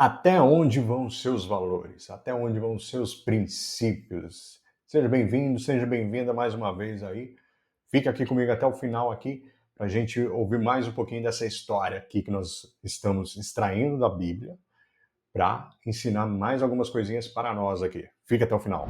Até onde vão os seus valores? Até onde vão os seus princípios? Seja bem-vindo, seja bem-vinda mais uma vez aí. Fica aqui comigo até o final aqui para a gente ouvir mais um pouquinho dessa história aqui que nós estamos extraindo da Bíblia para ensinar mais algumas coisinhas para nós aqui. Fica até o final.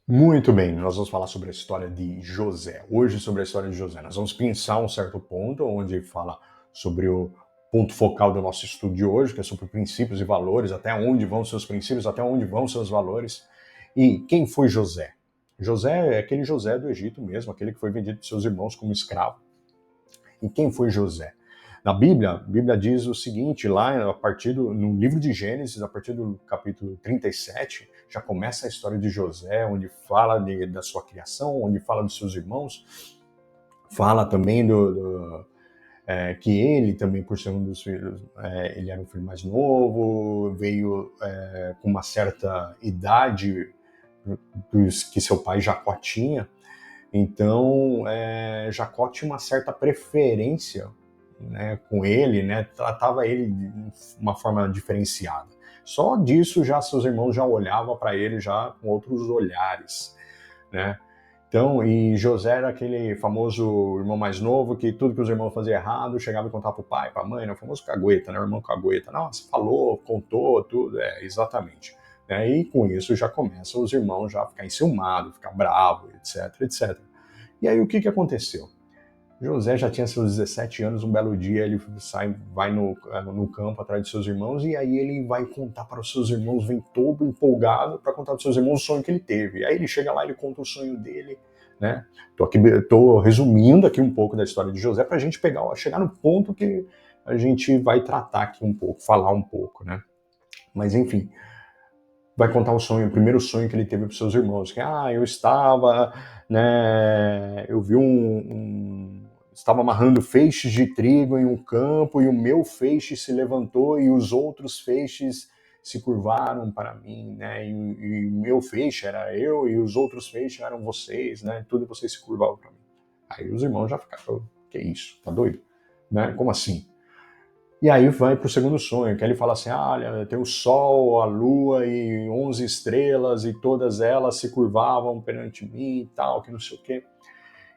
Muito bem, nós vamos falar sobre a história de José. Hoje, sobre a história de José, nós vamos pensar um certo ponto, onde fala sobre o ponto focal do nosso estudo de hoje, que é sobre princípios e valores, até onde vão seus princípios, até onde vão seus valores. E quem foi José? José é aquele José do Egito mesmo, aquele que foi vendido por seus irmãos como escravo. E quem foi José? Na Bíblia, a Bíblia diz o seguinte, lá no livro de Gênesis, a partir do capítulo 37, já começa a história de José, onde fala da sua criação, onde fala dos seus irmãos, fala também que ele também, por ser um dos filhos, ele era um filho mais novo, veio com uma certa idade que seu pai Jacó tinha. Então, Jacó tinha uma certa preferência, né, com ele, né, tratava ele de uma forma diferenciada. Só disso já seus irmãos já olhavam para ele já com outros olhares, né? Então, e José era aquele famoso irmão mais novo que tudo que os irmãos faziam errado chegava e contava para o pai, para a mãe, né? O famoso cagueta, né? O irmão cagueta. Nossa, falou, contou, tudo, exatamente. E com isso já começam os irmãos já a ficar enciumados, ficar bravos, etc, etc. E aí o que aconteceu? José já tinha seus 17 anos, um belo dia ele vai no campo atrás de seus irmãos e aí ele vai contar para os seus irmãos, vem todo empolgado para contar para os seus irmãos o sonho que ele teve. E aí ele chega lá, ele conta o sonho dele, né? Tô resumindo aqui um pouco da história de José para a gente chegar no ponto que a gente vai tratar aqui um pouco, falar um pouco, né? Mas enfim, vai contar o primeiro sonho que ele teve para os seus irmãos, que eu estava, né, eu vi estava amarrando feixes de trigo em um campo e o meu feixe se levantou e os outros feixes se curvaram para mim, né, e o meu feixe era eu e os outros feixes eram vocês, né, tudo vocês se curvavam para mim. Aí os irmãos já ficaram, que isso, tá doido? Né, como assim? E aí vai para o segundo sonho, que ele fala assim, olha, tem o sol, a lua e 11 estrelas e todas elas se curvavam perante mim e tal, que não sei o quê.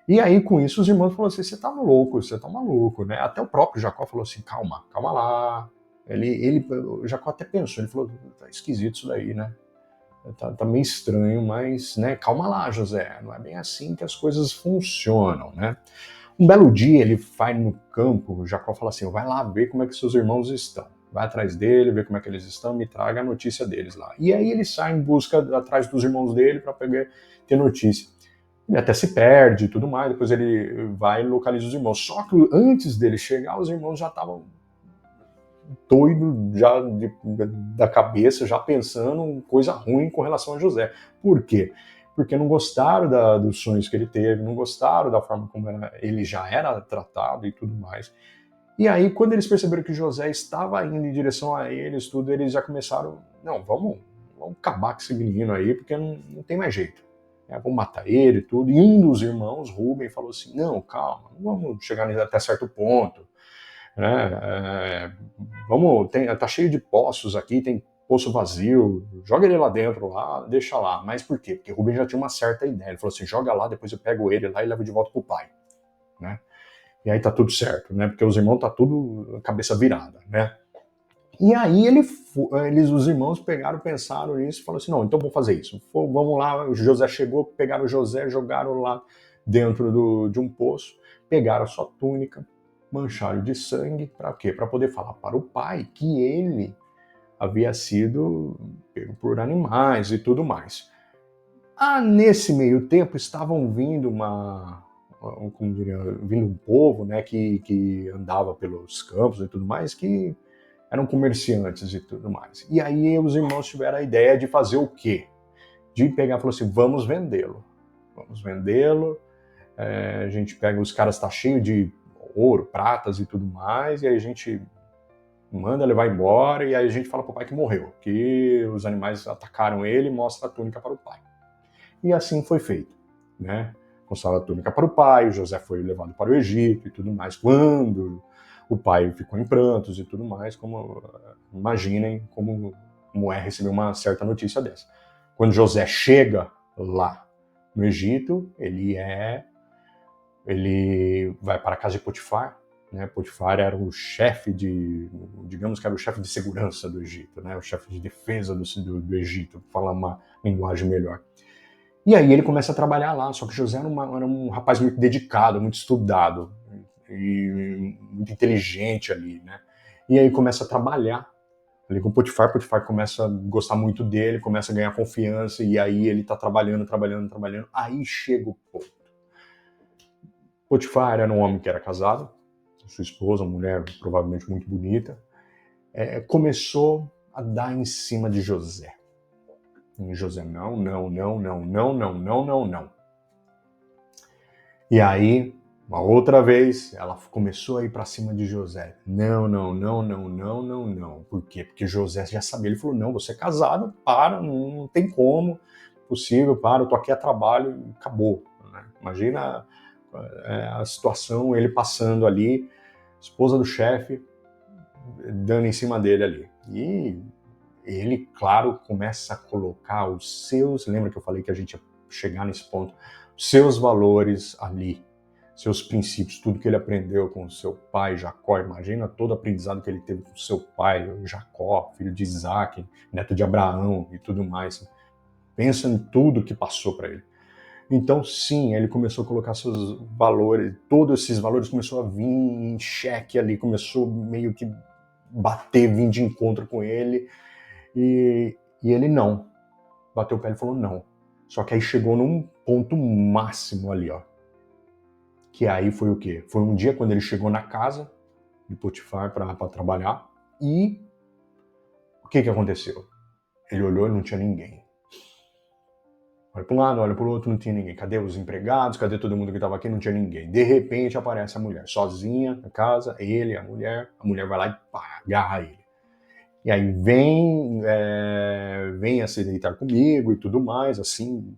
E aí com isso os irmãos falaram assim, você tá louco, você tá maluco, né? Até o próprio Jacó falou assim, calma lá. O Jacó até pensou, ele falou, tá esquisito isso daí, né? Tá meio estranho, mas, né, calma lá, José, não é bem assim que as coisas funcionam, né? Um belo dia ele vai no campo, Jacó fala assim, vai lá ver como é que seus irmãos estão. Vai atrás dele, ver como é que eles estão, me traga a notícia deles lá. E aí ele sai em busca atrás dos irmãos dele para ter notícia. Ele até se perde e tudo mais, depois ele vai e localiza os irmãos. Só que antes dele chegar, os irmãos já estavam doido já da cabeça, já pensando em coisa ruim com relação a José. Por quê? Porque não gostaram dos sonhos que ele teve, não gostaram da forma como ele já era tratado e tudo mais. E aí, quando eles perceberam que José estava indo em direção a eles, tudo, eles já começaram, não, vamos acabar com esse menino aí, porque não tem mais jeito. Vamos matar ele e tudo. E um dos irmãos, Rubem, falou assim, não, calma, não vamos chegar até certo ponto, né? Tá cheio de poços aqui, tem poço vazio, joga ele lá dentro, lá, deixa lá. Mas por quê? Porque Rubem já tinha uma certa ideia. Ele falou assim, joga lá, depois eu pego ele lá e levo de volta pro pai, né? E aí tá tudo certo, né? Porque os irmãos tá tudo cabeça virada, né? E aí os irmãos pegaram, pensaram nisso e falaram assim, não, então vamos fazer isso. Vamos lá, o José chegou, pegaram o José, jogaram lá dentro de um poço, pegaram a sua túnica, mancharam de sangue, para quê? Para poder falar para o pai que ele havia sido pego por animais e tudo mais. Nesse meio tempo estavam vindo vindo um povo, né, que andava pelos campos e tudo mais, que eram comerciantes e tudo mais. E aí os irmãos tiveram a ideia de fazer o quê? De pegar e falar assim, vamos vendê-lo. Vamos vendê-lo, a gente pega, os caras tá cheio de ouro, pratas e tudo mais, e aí a gente manda levar embora, e aí a gente fala pro pai que morreu, que os animais atacaram ele e mostra a túnica para o pai. E assim foi feito, né? Mostraram a túnica para o pai, o José foi levado para o Egito e tudo mais. Quando O pai ficou em prantos e tudo mais, imaginem como é receber uma certa notícia dessa. Quando José chega lá no Egito, ele vai para a casa de Potifar, né? Potifar era o chefe digamos que era o chefe de segurança do Egito, né? O chefe de defesa do Egito, para falar uma linguagem melhor. E aí ele começa a trabalhar lá, só que José era um rapaz muito dedicado, muito estudado e muito inteligente ali, né? E aí começa a trabalhar ali com Potifar começa a gostar muito dele, começa a ganhar confiança, e aí ele tá trabalhando, aí chega o ponto. Potifar era um homem que era casado, sua esposa, uma mulher provavelmente muito bonita, começou a dar em cima de José. E José, não. E aí, uma outra vez, ela começou a ir para cima de José. Não. Por quê? Porque José já sabia. Ele falou, não, você é casado, para, não tem como, possível, para, eu tô aqui a trabalho, e acabou. Né? Imagina a situação, ele passando ali, esposa do chefe, dando em cima dele ali. E ele, claro, começa a colocar os seus, lembra que eu falei que a gente ia chegar nesse ponto, seus valores ali, seus princípios, tudo que ele aprendeu com seu pai Jacó. Imagina todo o aprendizado que ele teve com seu pai Jacó, filho de Isaac, neto de Abraão e tudo mais. Pensa em tudo que passou para ele. Então, sim, ele começou a colocar seus valores, todos esses valores começou a vir em xeque ali, começou meio que vir de encontro com ele, e ele não. Bateu o pé e falou não. Só que aí chegou num ponto máximo ali, ó. Que aí foi o quê? Foi um dia quando ele chegou na casa de Potifar para trabalhar, e o que aconteceu? Ele olhou e não tinha ninguém. Olha para um lado, olha para o outro, não tinha ninguém. Cadê os empregados? Cadê todo mundo que estava aqui? Não tinha ninguém. De repente aparece a mulher, sozinha na casa, ele, a mulher vai lá e pá, agarra ele. E aí venha se deitar comigo e tudo mais, assim.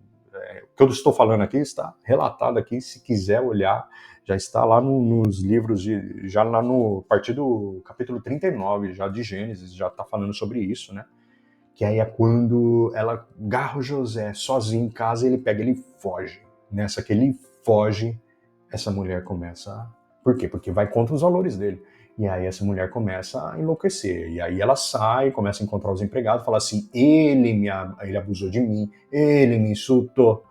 O que eu estou falando aqui está relatado aqui, se quiser olhar, já está lá nos livros, já lá a partir do capítulo 39, já de Gênesis, já está falando sobre isso, né? Que aí é quando ela agarra o José sozinho em casa, ele pega, ele foge. Nessa que ele foge, essa mulher começa... Por quê? Porque vai contra os valores dele. E aí essa mulher começa a enlouquecer. E aí ela sai, começa a encontrar os empregados, fala assim, ele abusou de mim, ele me insultou.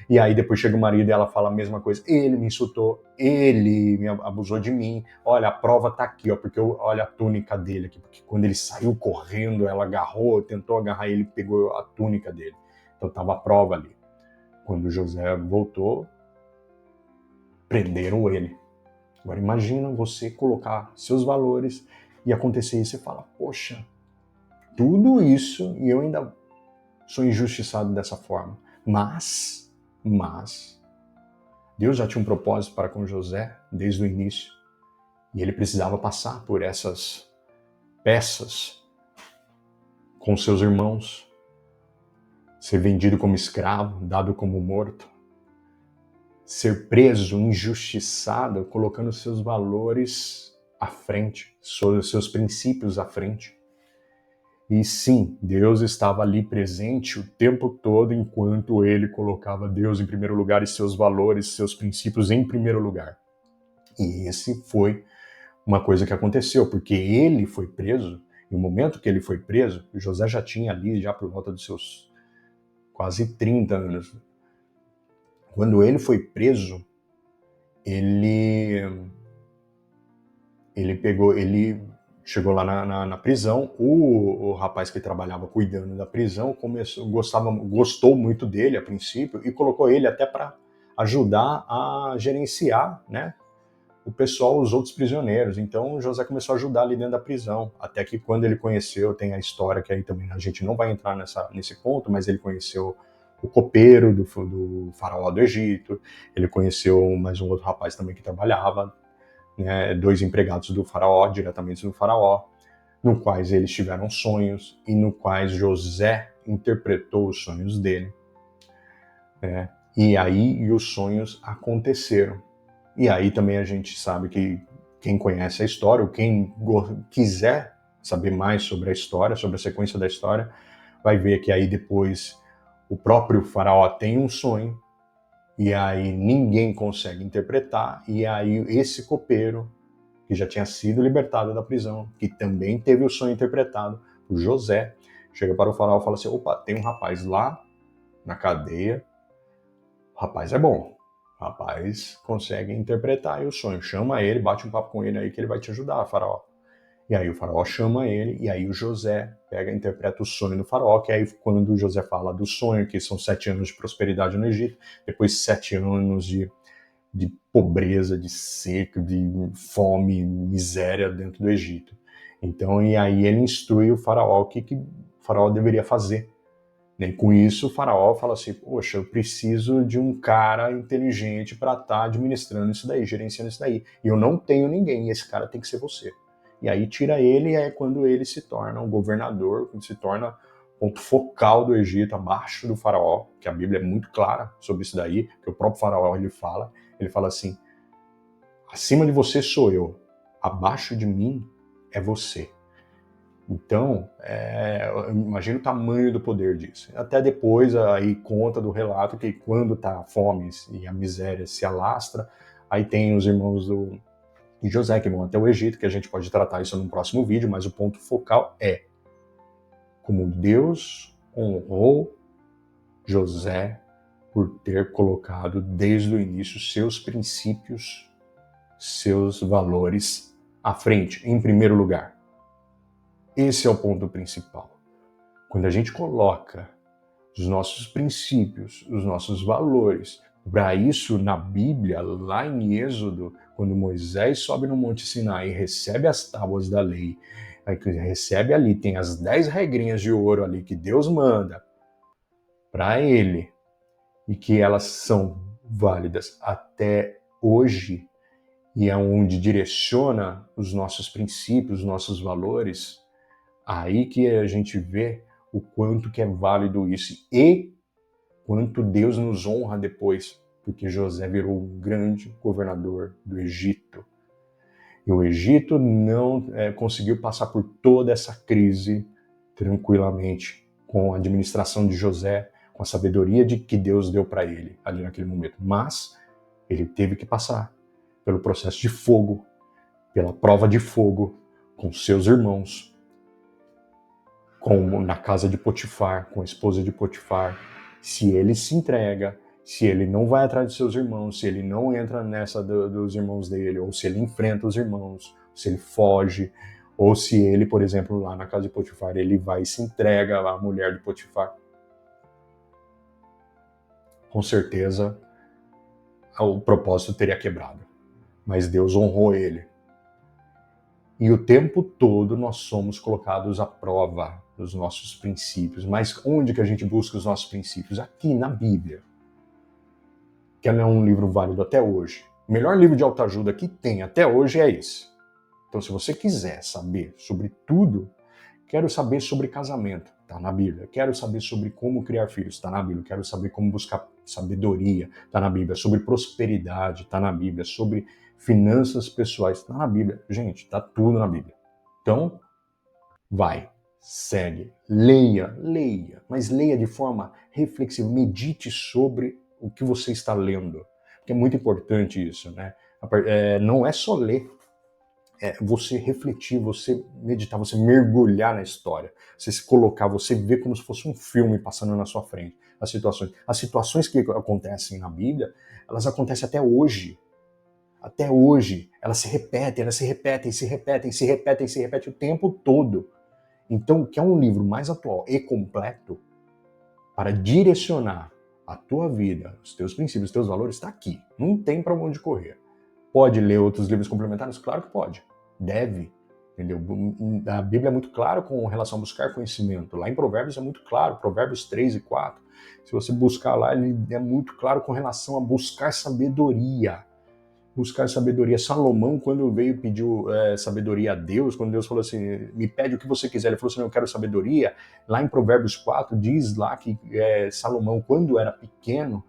E aí depois chega o marido e ela fala a mesma coisa, ele me insultou, ele me abusou de mim, olha, a prova tá aqui, ó, porque olha a túnica dele aqui, porque quando ele saiu correndo, ela tentou agarrar ele, pegou a túnica dele. Então tava a prova ali. Quando José voltou, prenderam ele. Agora imagina você colocar seus valores e acontecer isso e fala, poxa, tudo isso e eu ainda sou injustiçado dessa forma. Mas, Deus já tinha um propósito para com José desde o início. E ele precisava passar por essas peças com seus irmãos, ser vendido como escravo, dado como morto, ser preso, injustiçado, colocando seus valores à frente, seus princípios à frente. E sim, Deus estava ali presente o tempo todo enquanto ele colocava Deus em primeiro lugar e seus valores, seus princípios em primeiro lugar. E esse foi uma coisa que aconteceu, porque ele foi preso, e no momento que ele foi preso, José já tinha ali, já por volta dos seus quase 30 anos. Quando ele foi preso, ele chegou lá na prisão, o rapaz que trabalhava cuidando da prisão gostou muito dele a princípio e colocou ele até para ajudar a gerenciar, né, o pessoal, os outros prisioneiros. Então José começou a ajudar ali dentro da prisão, até que quando ele conheceu, tem a história que aí também a gente não vai entrar nesse ponto, mas ele conheceu o copeiro do faraó do Egito, ele conheceu mais um outro rapaz também que trabalhava, né, 2 empregados do faraó, diretamente do faraó, no quais eles tiveram sonhos e no quais José interpretou os sonhos dele, né? E aí os sonhos aconteceram. E aí também a gente sabe que quem conhece a história, ou quem quiser saber mais sobre a história, sobre a sequência da história, vai ver que aí depois o próprio faraó tem um sonho, e aí ninguém consegue interpretar, e aí esse copeiro, que já tinha sido libertado da prisão, que também teve o sonho interpretado por José, chega para o faraó e fala assim, opa, tem um rapaz lá na cadeia, o rapaz é bom, o rapaz consegue interpretar aí o sonho, chama ele, bate um papo com ele aí que ele vai te ajudar, faraó. E aí o faraó chama ele, e aí o José pega e interpreta o sonho do faraó, que aí quando o José fala do sonho, que são 7 anos de prosperidade no Egito, depois 7 anos de pobreza, de seca, de fome, miséria dentro do Egito. Então, e aí ele instrui o faraó o que o faraó deveria fazer. E com isso, o faraó fala assim, poxa, eu preciso de um cara inteligente para estar administrando isso daí, gerenciando isso daí. E eu não tenho ninguém, e esse cara tem que ser você. E aí tira ele, e é quando ele se torna um governador, quando se torna ponto focal do Egito, abaixo do faraó, que a Bíblia é muito clara sobre isso daí, que o próprio faraó ele fala assim, acima de você sou eu, abaixo de mim é você. Então, imagina o tamanho do poder disso. Até depois, aí conta do relato que quando tá a fome e a miséria se alastra, aí tem os irmãos de José que vão até o Egito, que a gente pode tratar isso num próximo vídeo, mas o ponto focal é como Deus honrou José por ter colocado desde o início seus princípios, seus valores à frente, em primeiro lugar. Esse é o ponto principal. Quando a gente coloca os nossos princípios, os nossos valores, para isso na Bíblia, lá em Êxodo, quando Moisés sobe no Monte Sinai e recebe as tábuas da lei, aí recebe ali, tem as 10 regrinhas de ouro ali que Deus manda para ele, e que elas são válidas até hoje, e é onde direciona os nossos princípios, os nossos valores, aí que a gente vê o quanto que é válido isso e quanto Deus nos honra depois, porque José virou um grande governador do Egito. E o Egito não conseguiu passar por toda essa crise tranquilamente com a administração de José, com a sabedoria que Deus deu para ele ali naquele momento. Mas ele teve que passar pelo processo de fogo, pela prova de fogo com seus irmãos, na casa de Potifar, com a esposa de Potifar. Se ele se entrega, se ele não vai atrás de seus irmãos, se ele não entra nessa dos irmãos dele, ou se ele enfrenta os irmãos, se ele foge, ou se ele, por exemplo, lá na casa de Potifar, ele vai e se entrega à mulher de Potifar, com certeza o propósito teria quebrado. Mas Deus honrou ele. E o tempo todo nós somos colocados à prova dos nossos princípios. Mas onde que a gente busca os nossos princípios? Aqui na Bíblia, que é um livro válido até hoje. O melhor livro de autoajuda que tem até hoje é esse. Então, se você quiser saber sobre tudo, quero saber sobre casamento, está na Bíblia. Quero saber sobre como criar filhos, está na Bíblia. Quero saber como buscar sabedoria, está na Bíblia. Sobre prosperidade, está na Bíblia. Sobre finanças pessoais, está na Bíblia. Gente, está tudo na Bíblia. Então, vai, segue, leia, mas leia de forma reflexiva, medite sobre o que você está lendo, porque é muito importante isso, né? Não é só ler, é você refletir, você meditar, você mergulhar na história, você se colocar, você ver como se fosse um filme passando na sua frente, as situações que acontecem na Bíblia, elas acontecem até hoje. Até hoje, elas se repetem o tempo todo. Então, quer um livro mais atual e completo para direcionar a tua vida, os teus princípios, os teus valores, está aqui. Não tem para onde correr. Pode ler outros livros complementares? Claro que pode. Deve. Entendeu? A Bíblia é muito clara com relação a buscar conhecimento. Lá em Provérbios é muito claro, Provérbios 3 e 4. Se você buscar lá, ele é muito claro com relação a buscar sabedoria. Buscar sabedoria. Salomão, quando veio pedir sabedoria a Deus, quando Deus falou assim, me pede o que você quiser, ele falou assim, eu quero sabedoria. Lá em Provérbios 4, diz lá que Salomão, quando era pequeno,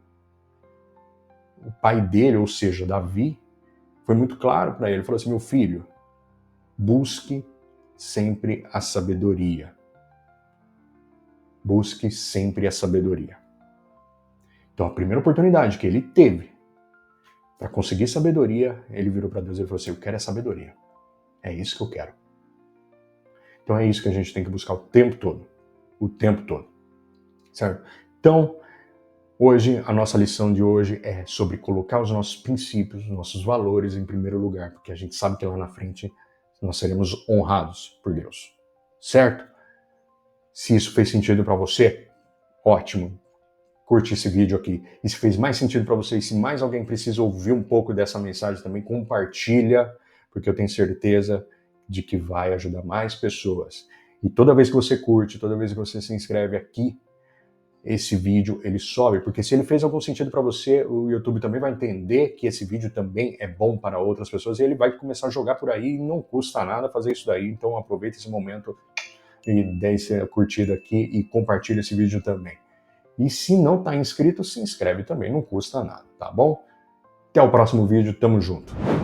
o pai dele, ou seja, Davi, foi muito claro para ele. Ele falou assim: meu filho, busque sempre a sabedoria. Busque sempre a sabedoria. Então, a primeira oportunidade que ele teve para conseguir sabedoria, ele virou para Deus e falou assim: eu quero é sabedoria. É isso que eu quero. Então é isso que a gente tem que buscar o tempo todo. O tempo todo. Certo? Então, hoje, a nossa lição de hoje é sobre colocar os nossos princípios, os nossos valores em primeiro lugar, porque a gente sabe que lá na frente nós seremos honrados por Deus. Certo? Se isso fez sentido para você, ótimo. Curte esse vídeo aqui. E se fez mais sentido para você, e se mais alguém precisa ouvir um pouco dessa mensagem também, compartilha, porque eu tenho certeza de que vai ajudar mais pessoas. E toda vez que você curte, toda vez que você se inscreve aqui, esse vídeo ele sobe, porque se ele fez algum sentido para você, o YouTube também vai entender que esse vídeo também é bom para outras pessoas e ele vai começar a jogar por aí e não custa nada fazer isso daí. Então aproveita esse momento e dê essa curtida aqui e compartilha esse vídeo também. E se não está inscrito, se inscreve também, não custa nada, tá bom? Até o próximo vídeo, tamo junto!